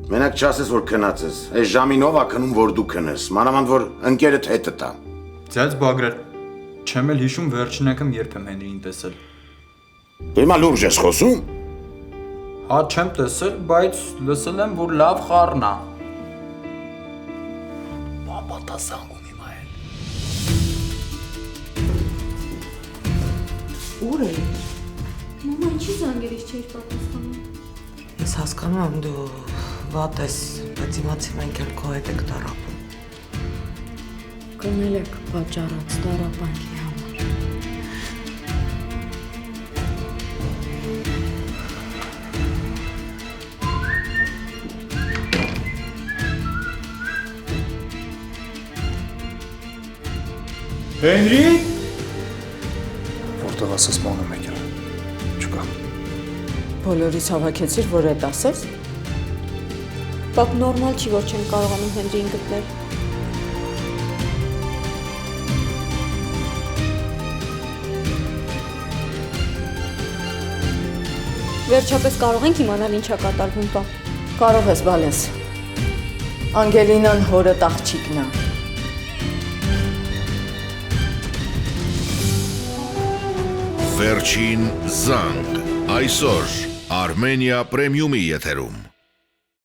Մենակ չասես, որ քնած ես։ Այս ժամին ով ա քնում, որ դու քնես։ Մանավանդ որ ընկերդ հետը տա։ Ձեզ Բագրատ, չեմ էլ հիշում վերջին անգամ երբ եմ Հենրիին տեսել։ Դու հիմա լուրջ ես խոսում։ Հա չեմ տեսել, բայց լսել եմ, որ լավ խառն է։ Պապատա զանգում հիմա էլ։ Ուր է։ Մամա, ինչի զանգերից չէիր պատասխանում։ Ես հասկանում եմ դու վատ ես, բայց իմացի մենք էլ քո հետ եք տառապում։ Կնել եք պատճառած տառապանքի համար։ Հենրի։ Որտեղ ասես բանը մեկ էլ չկա։ Բոլորից հավաքեցիր, որ այդ ասես։ Պապ, նորմալ չի, որ չեմ կարողանում Հենրիին գտնել։ Վերջապես կարող ենք իմանալ ինչա կատարվում, պապ։ Կարող ես, Բալես։ Անգելինան հորդ աղջիկն է։ Վերջին զանգ այսօր Armenia Premium-ի եթերում